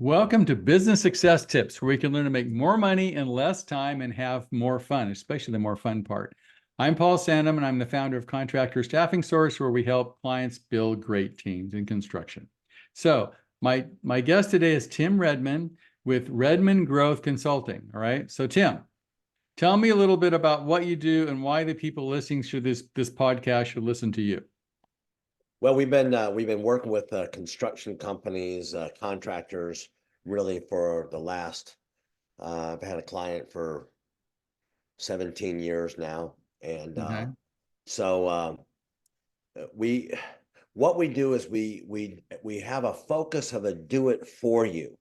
Welcome to Business Success Tips, where we can learn to make more money in less time and have more fun, especially the more fun part. I'm Paul Sanneman. I'm the founder of Contractor Staffing Source, where we help clients build great teams in construction. So my guest today is Tim Redmond with Redmond Growth Consulting. All right. So Tim, tell me a little bit about what you do and why the people listening to this podcast should listen to you. Well, we've been working with construction companies, contractors, really for the last. I've had a client for 17 years now, and Okay. so what we do is we have a focus of a do it for you,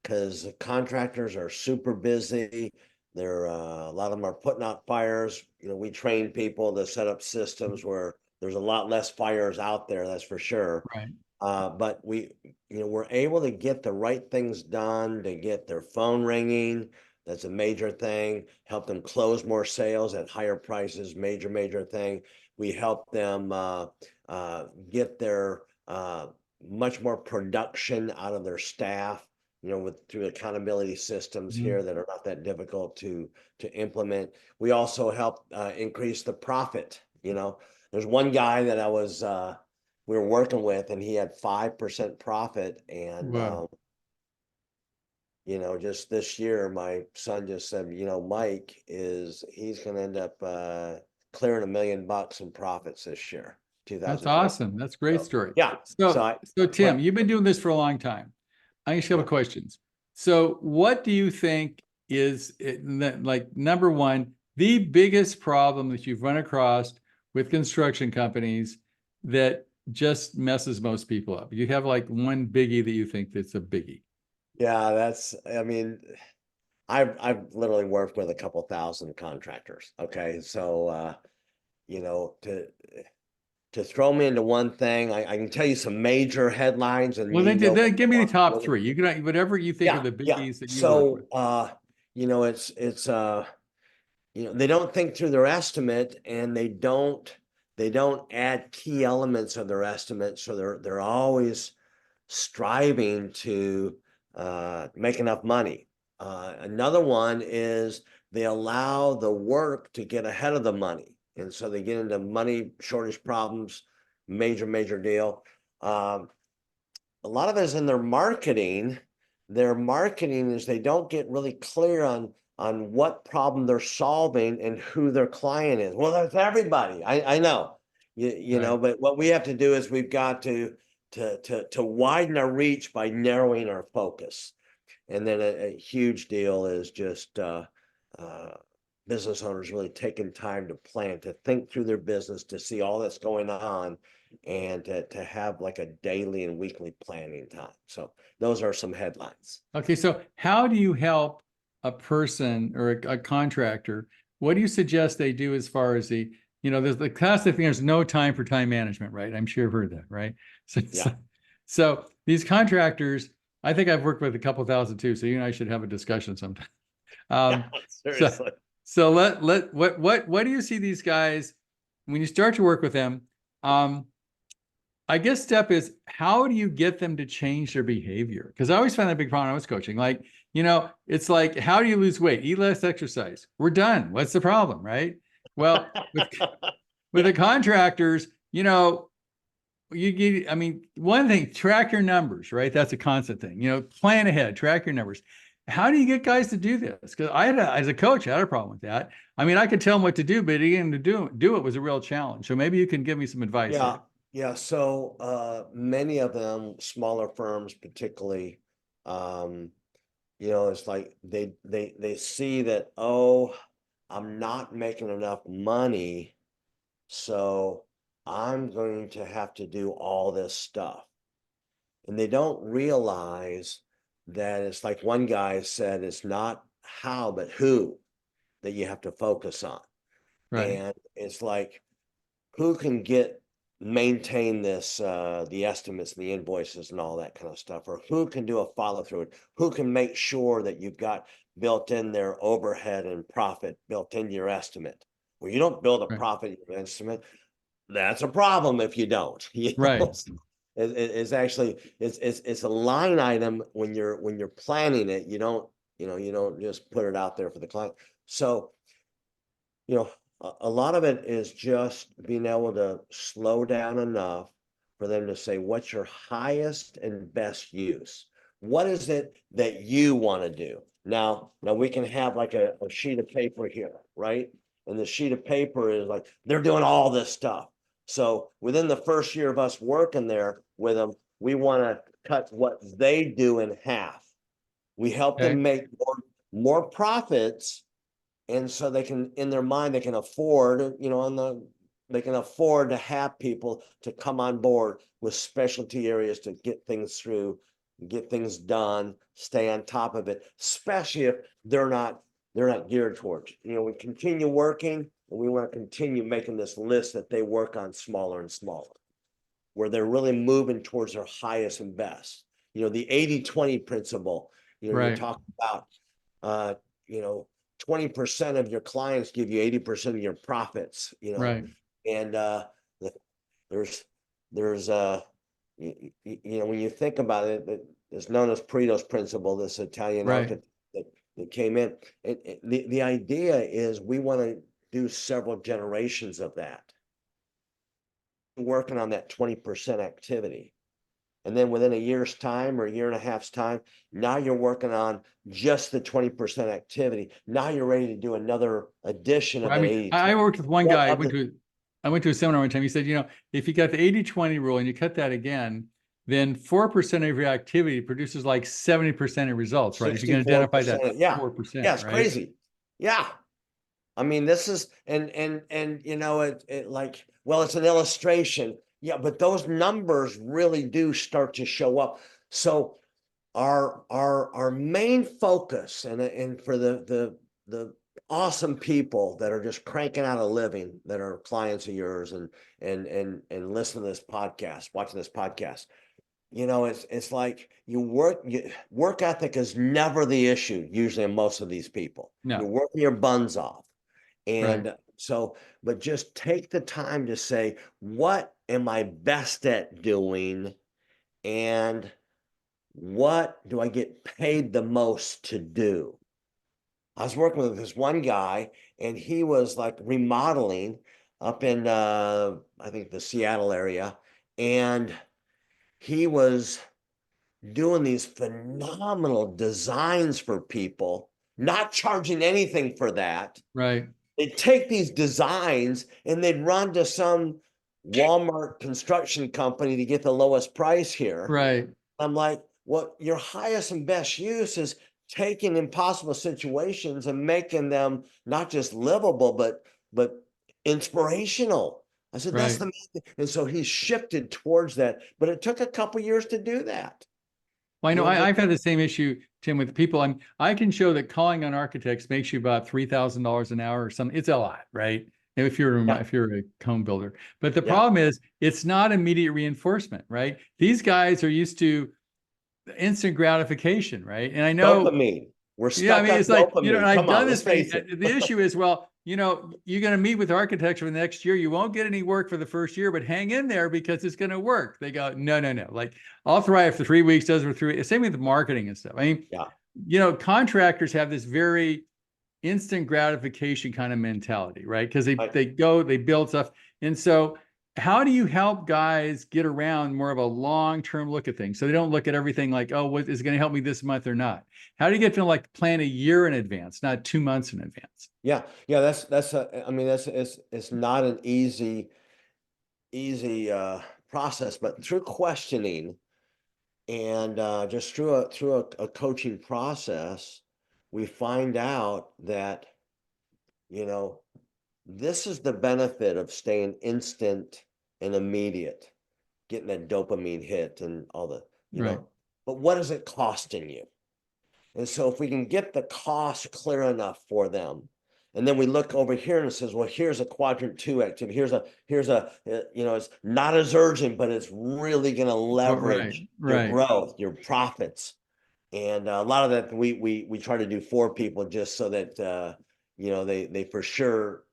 because contractors are super busy. They're a lot of them are putting out fires. We train people to set up systems where there's a lot less fires out there, that's for sure. Right. But we're able to get the right things done, to get their phone ringing. That's a major thing. Help them close more sales at higher prices. Major thing. We help them get their much more production out of their staff. Through accountability systems here that are not that difficult to implement. We also help increase the profit. There's one guy that we were working with, and he had 5% profit. And, Wow. Just this year, my son just said, Mike he's going to end up clearing $1 million in profits this year. That's 2020. awesome. That's a great story. Yeah. So Tim, you've been doing this for a long time. I just have a questions. So what do you think is number one, the biggest problem that you've run across with construction companies that just messes most people up? You have like one biggie that you think that's a biggie. Yeah, I've literally worked with a couple thousand contractors. Okay. So, to throw me into one thing, I can tell you some major headlines, and Well, then give me the top three. You can, whatever you think are the biggies that you work with. They don't think through their estimate, and they don't add key elements of their estimate. So they're always striving to make enough money. Another one is they allow the work to get ahead of the money. And so they get into money shortage problems, major deal. A lot of it is in their marketing. Their marketing is they don't get really clear on what problem they're solving and who their client is. Well, that's everybody. I know, Right. but what we have to do is we've got to widen our reach by narrowing our focus. And then a huge deal is just business owners really taking time to plan, to think through their business, to see all that's going on, and to have like a daily and weekly planning time. So those are some headlines. Okay. So how do you help a person or a contractor? What do you suggest they do as far as there's the classic thing, there's no time for time management, right? I'm sure you've heard that, right? So, Yeah. so these contractors, I think I've worked with a couple thousand too. So you and I should have a discussion sometime. Seriously. So what do you see these guys when you start to work with them? I guess step is, how do you get them to change their behavior? Because I always find that big problem when I was coaching. It's like, how do you lose weight? Eat less, exercise. We're done. What's the problem, right? Well, with the contractors, one thing, track your numbers, right? That's a constant thing. Plan ahead, track your numbers. How do you get guys to do this? Because as a coach, I had a problem with that. I could tell them what to do, but again, to do it was a real challenge. So maybe you can give me some advice. Yeah. Yeah. So many of them, smaller firms particularly, it's like they see that, oh, I'm not making enough money, so I'm going to have to do all this stuff. And they don't realize that it's like one guy said, it's not how, but who that you have to focus on. Right. And it's like, who can maintain this, the estimates and the invoices and all that kind of stuff, or who can do a follow through, who can make sure that you've got built in their overhead and profit built into your estimate. Well, you don't build a profit estimate. That's a problem if you don't. Right. is actually, it's a line item when you're planning it. You don't just put it out there for the client. So, a lot of it is just being able to slow down enough for them to say, what's your highest and best use? What is it that you want to do? Now we can have like a sheet of paper here, right? And the sheet of paper is like, they're doing all this stuff. So within the first year of us working there with them, we want to cut what they do in half. We help Okay. them make more profits. And so they can, in their mind, they can afford, they can afford to have people to come on board with specialty areas to get things through, get things done, stay on top of it, especially if they're not geared towards. We continue working, and we want to continue making this list that they work on smaller and smaller, where they're really moving towards their highest and best. The 80-20 principle, you're Right. talking about, 20% of your clients give you 80% of your profits, Right. and there's when you think about it, it's known as Pareto's principle, this Italian Right. architect that came in. The idea is we want to do several generations of that, working on that 20% activity. And then within a year's time or a year and a half's time, now you're working on just the 20% activity. Now you're ready to do another addition of I the mean, 80. I worked with one guy. Of I went to a seminar one time. He said, if you got the 80-20 rule and you cut that again, then 4% of your activity produces like 70% of results, right? If you can identify that 64%. Yeah. 4%, Yeah, it's right? crazy. Yeah. I mean, this is, and it like, well, it's an illustration. Yeah, but those numbers really do start to show up. So our main focus, and for the awesome people that are just cranking out a living, that are clients of yours, and listen to this podcast, watching this podcast, it's like work ethic is never the issue usually in most of these people. No. You're working your buns off. And Right. so, but just take the time to say, what am I best at doing? And what do I get paid the most to do? I was working with this one guy, and he was like remodeling up in, I think, the Seattle area. And he was doing these phenomenal designs for people, not charging anything for that. Right. They'd take these designs and they'd run to some Walmart construction company to get the lowest price here. Right. I'm like, well, your highest and best use is taking impossible situations and making them not just livable, but inspirational. I said, that's Right. the main thing. And so he shifted towards that, but it took a couple years to do that. Well, I know But I've had the same issue, Tim, with people. I can show that calling on architects makes you about $3,000 an hour or something. It's a lot, right? If you're a home builder. But the problem is it's not immediate reinforcement, right? These guys are used to instant gratification, right? And I know dopamine. We're yeah, I stuck mean, on it's like, dopamine. I've Come on, done let's this. face it. The issue is, well, you're going to meet with architects for the next year. You won't get any work for the first year, but hang in there because it's going to work. They go, no. Like, I'll thrive for 3 weeks, does for 3. Same with marketing and stuff. I mean, contractors have this very instant gratification kind of mentality, right? Because they build stuff. And so how do you help guys get around more of a long-term look at things? So they don't look at everything like, oh, what is going to help me this month or not? How do you get to like plan a year in advance, not 2 months in advance? Yeah. It's not an easy process, but through questioning and just through a coaching process, we find out that, this is the benefit of staying instant and immediate, getting that dopamine hit and all the, Right. but what is it costing you? And so if we can get the cost clear enough for them, and then we look over here and it says, well, here's a quadrant 2 activity. Here's a, it's not as urgent, but it's really going to leverage your growth, your profits. And a lot of that we try to do for people just so that, they for sure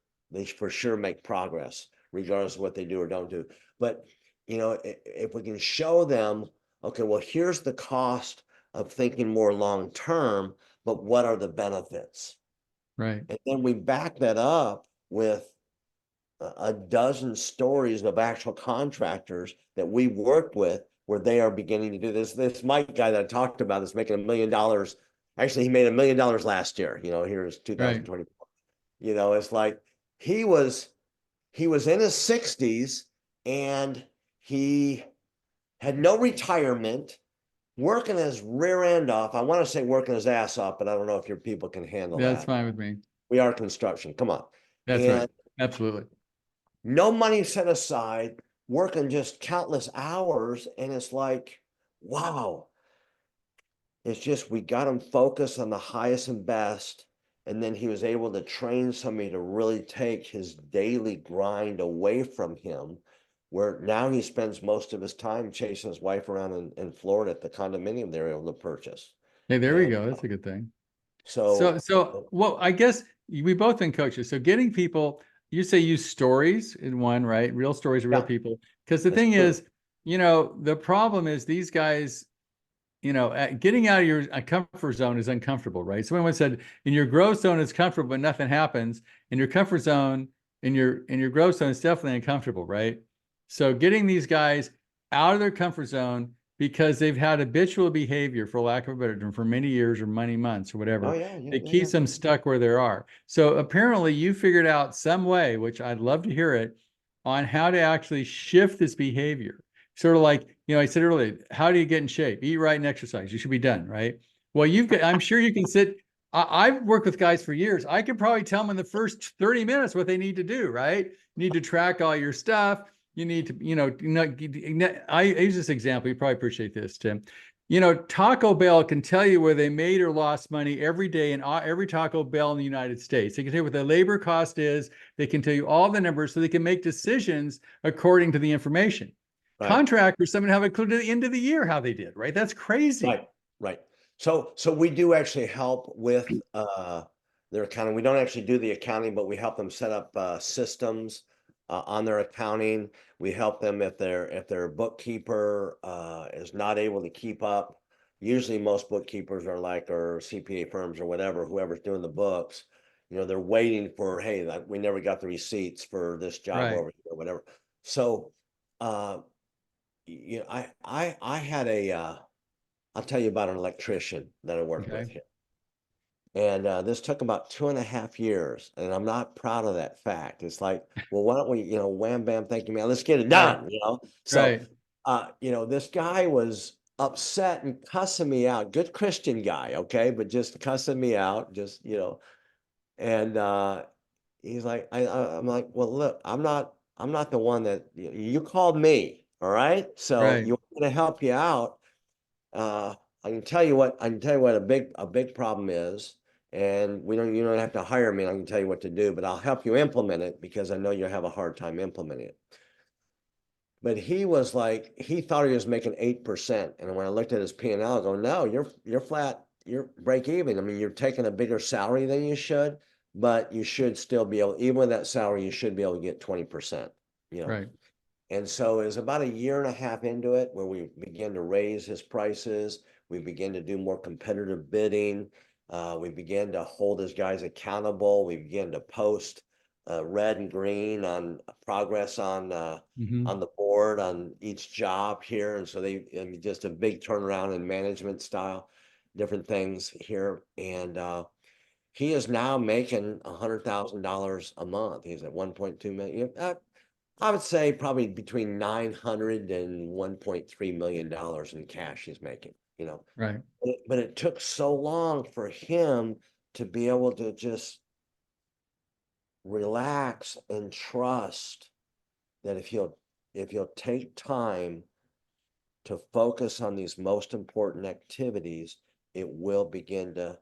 make progress regardless of what they do or don't do. But if we can show them, okay, well, here's the cost of thinking more long term, but what are the benefits? Right. And then we back that up with a dozen stories of actual contractors that we worked with where they are beginning to do this. This Mike guy that I talked about is making $1 million. Actually, he made $1 million last year. Here's Right. 2024. It's like he was in his 60s and he had no retirement, working his rear end off. I want to say working his ass off, but I don't know if your people can handle That's that. fine with me. We are construction. Come on. That's right. And Absolutely. no money set aside, working just countless hours. And it's like, wow. It's just we got him focused on the highest and best. And then he was able to train somebody to really take his daily grind away from him, where now he spends most of his time chasing his wife around in Florida at the condominium they're able to purchase. Hey, there we And go. That's a good thing. So, so, well, I guess we both been coaches. So getting people, you say use stories in one, right? Real stories of real yeah, people. Because the that's thing true. is, the problem is these guys, getting out of your comfort zone is uncomfortable, right? Someone once said, in your growth zone is comfortable, but nothing happens. In your comfort zone, in your growth zone, it's definitely uncomfortable, right? So getting these guys out of their comfort zone because they've had habitual behavior, for lack of a better term, for many years or many months or Oh, whatever, yeah, yeah, it yeah, yeah. keeps them stuck where they are. So apparently you figured out some way, which I'd love to hear it, on how to actually shift this behavior. Sort of like, I said earlier, how do you get in shape? Eat right and exercise. You should be done, right? Well, I'm sure you can sit. I've worked with guys for years. I could probably tell them in the first 30 minutes what they need to do, right? You need to track all your stuff. You need to, I use this example. You probably appreciate this, Tim. Taco Bell can tell you where they made or lost money every day in every Taco Bell in the United States. They can tell you what the labor cost is. They can tell you all the numbers so they can make decisions according to the information. Right. Contractors, some have included the end of the year how they did, right? That's crazy. Right, right. So we do actually help with their accounting. We don't actually do the accounting, but we help them set up systems on their accounting. We help them if their bookkeeper is not able to keep up. Usually most bookkeepers are like, or CPA firms or whatever, whoever's doing the books, they're waiting for, hey, we never got the receipts for this job Right. over here, whatever. So uh I had I'll tell you about an electrician that I worked with Okay. here. And this took about 2.5 years. And I'm not proud of that fact. It's like, well, why don't we, wham, bam, thank you, man. Let's get it Right. done. So, Right. this guy was upset and cussing me out. Good Christian guy, okay, but just cussing me out, and he's like, I'm like, well, look, I'm not the one that you called me, all right? So Right. you want me to help you out. Uh, I can tell you what a big problem is, and you don't have to hire me. I can tell you what to do, but I'll help you implement it because I know you'll have a hard time implementing it. But he was like, he thought he was making 8%. And when I looked at his P&L, I go, no, you're flat, you're break even. I mean, you're taking a bigger salary than you should, but you should still be able, even with that salary, you should be able to get 20%, you know. Right. And so it was about a year and a half into it where we began to raise his prices. We began to do more competitive bidding. We began to hold his guys accountable. We began to post red and green on progress Hmm. on the board on each job here. And so I mean, just a big turnaround in management style, different things here. And he is now making $100,000 a month. He's at 1.2 million. I would say probably between 900 and 1.3 million dollars in cash he's making. Right. But it took so long for him to be able to just relax and trust that if he'll take time to focus on these most important activities, it will begin to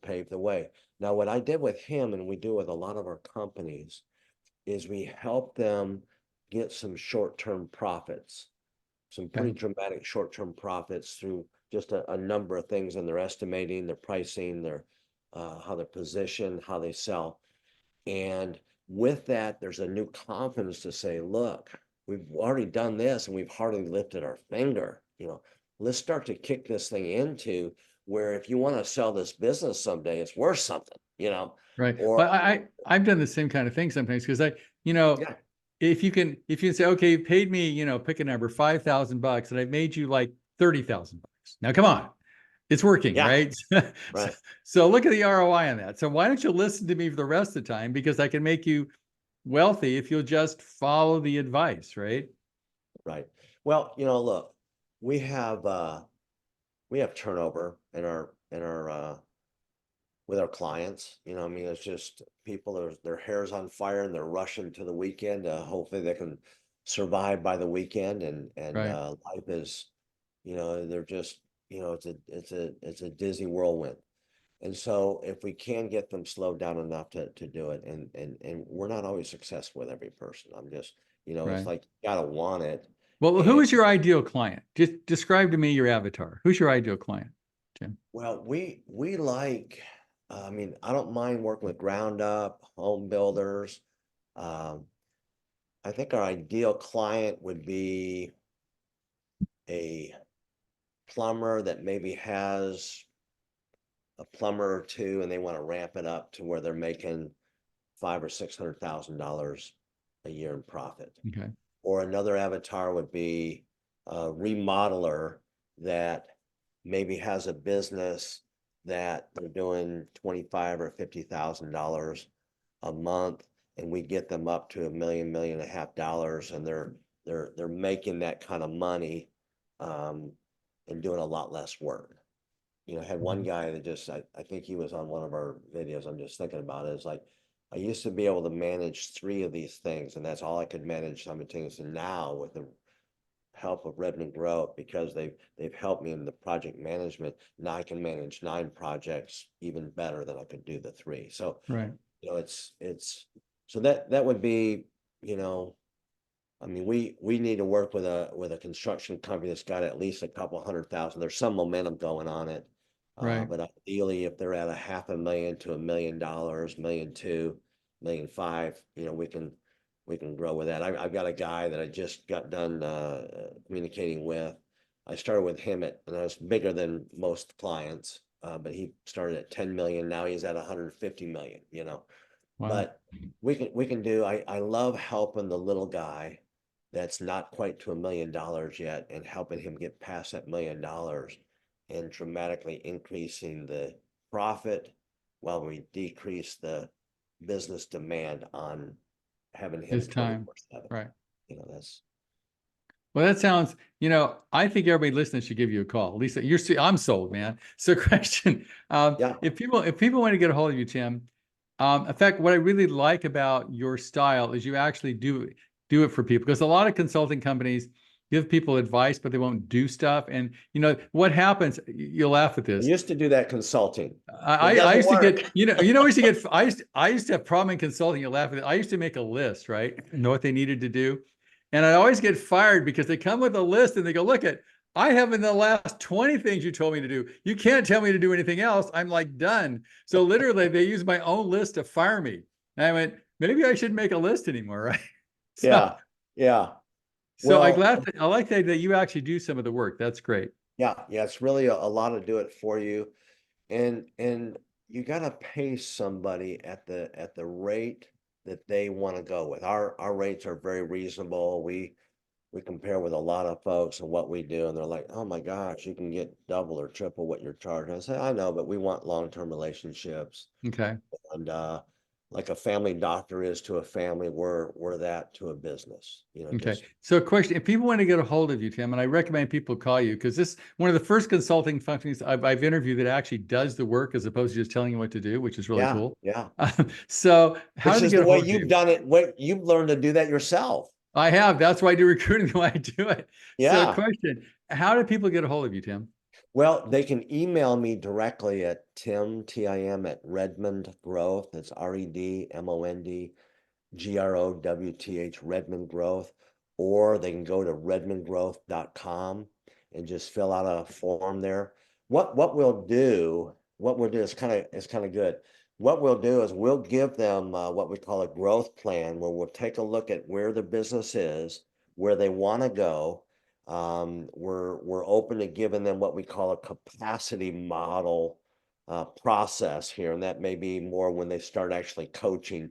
pave the way. Now, what I did with him, and we do with a lot of our companies, is we help them get some short-term profits, some pretty Okay. dramatic short-term profits through just a number of things in their estimating, their pricing, their how they're positioned, how they sell. And with that, there's a new confidence to say, look, we've already done this and we've hardly lifted our finger, let's start to kick this thing into where if you want to sell this business someday, it's worth something, Right. or Well, I've done the same kind of thing sometimes because yeah, if you can say, okay, you paid me, pick a number, $5,000 and I made you like $30,000. Now, come on, it's working, yeah, right? right, So look at the ROI on that. So why don't you listen to me for the rest of the time? Because I can make you wealthy if you'll just follow the advice, right? right. Well, look, we have turnover in our with our clients. I mean, it's just people, their hair's on fire and they're rushing to the weekend. Hopefully they can survive by the weekend, and Right. life is, they're just, it's a dizzy whirlwind. And so if we can get them slowed down enough to do it, and we're not always successful with every person. I'm just, it's Right. like you gotta want it. Well, who And is your ideal client? Just describe to me your avatar. Who's your ideal client, Tim? well, we like, I mean, I don't mind working with ground up home builders. Um, I think our ideal client would be a plumber that maybe has a plumber or two, and they want to ramp it up to where they're making $500,000 or $600,000 a year in profit. Okay. Or another avatar would be a remodeler that maybe has a business that they're doing 25 or $50,000 a month, and we get them up to $1.5 million, and they're making that kind of money, um, and doing a lot less work. I had one Mhm. guy that just, I think he was on one of our videos. I'm just thinking about it. It's like, I used to be able to manage 3 of these things, and that's all I could manage simultaneously. Now, with the help of Redmond Growth, because they've helped me in the project management, now I can manage 9 projects even better than I could do the 3. So, Right. it's so that would be, I mean, we need to work with a construction company that's got at least a couple 100,000. There's some momentum going on it. Right. But ideally, if they're at a 500,000 to $1 million, 1.2 million, 1.5 million, we can grow with that. I've got a guy that I just got done communicating with. I started with him and I was bigger than most clients, but he started at 10 million. Now he's at 150 million. Wow. But we can do. I love helping the little guy that's not quite to $1 million yet, and helping him get past that $1 million, and dramatically increasing the profit while we decrease the business demand on having him His time. 24/7. Right. That's Well, that sounds, I think everybody listening should give you a call. Lisa, I'm sold, man. So question, yeah, if people want to get a hold of you, Tim, in fact, what I really like about your style is you actually do it for people, because a lot of consulting companies give people advice, but they won't do stuff. And what happens, you'll laugh at I this. used to do that consulting. It I doesn't used to work. get, I used to get, I used to have problem in consulting. You laugh at it. I used to make a list, right? Know what they needed to do. And I always get fired because they come with a list and they go, look I have in the last 20 things you told me to do. You can't tell me to do anything else. I'm like done. So literally they use my own list to fire me. And I went, maybe I shouldn't make a list anymore, right? So, Yeah, yeah. so Well, I like that you actually do some of the work. That's great. yeah. It's really a lot to do it for you. And you gotta pay somebody at the rate that they want to go with. Our rates are very reasonable. We compare with a lot of folks and what we do, and they're like, "Oh my gosh, you can get double or triple what you're charging." I say, "I know, but we want long-term relationships." Okay. And like a family doctor is to a family, we're that to a business. Okay. Just So question, if people want to get a hold of you, Tim, and I recommend people call you, because this is one of the first consulting functions I've interviewed that actually does the work as opposed to just telling you what to do, which is really yeah, cool. yeah. So how Which do they is get the a way hold of you've you? done it. What you've learned to do that yourself. I have. That's why I do recruiting the way I do it. So Yeah. question, how do people get a hold of you, Tim? Well, they can email me directly at Tim at Redmond Growth. That's RedmondGrowth, Redmond Growth, or they can go to redmondgrowth.com and just fill out a form there. What we'll do is kind of good. What we'll do is we'll give them what we call a growth plan, where we'll take a look at where the business is, where they want to go. We're open to giving them what we call a capacity model process here, and that may be more when they start actually coaching.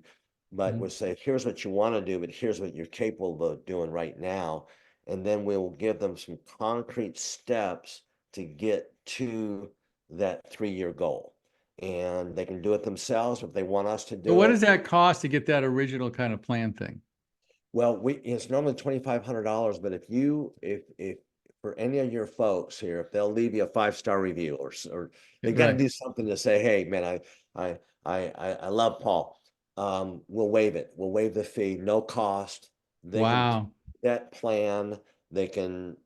But we'll say, here's what you want to do, but here's what you're capable of doing right now. And then we'll give them some concrete steps to get to that 3-year goal. And they can do it themselves if they want us to But do what it. does that cost to get that original kind of plan thing? Well, it's normally $2,500, but if for any of your folks here, if they'll leave you a 5-star review or they got to Right. do something to say, hey, man, I love Paul. We'll waive it. We'll waive the fee, no cost. They can Wow. that plan. They can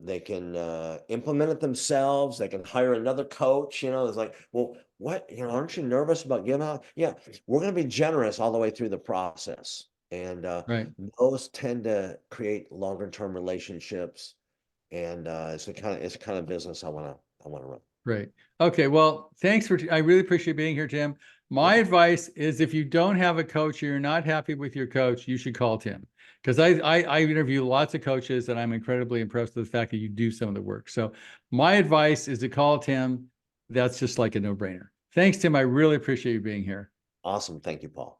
implement it themselves. They can hire another coach. It's like, well, what, aren't you nervous about giving out? Yeah, we're going to be generous all the way through the process. And Right. those tend to create longer term relationships. And it's the kind of business I want to run. Great. Okay. Well, I really appreciate being here, Tim. My advice is if you don't have a coach, or you're not happy with your coach, you should call Tim. Because I interview lots of coaches and I'm incredibly impressed with the fact that you do some of the work. So my advice is to call Tim. That's just like a no-brainer. Thanks, Tim. I really appreciate you being here. Awesome. Thank you, Paul.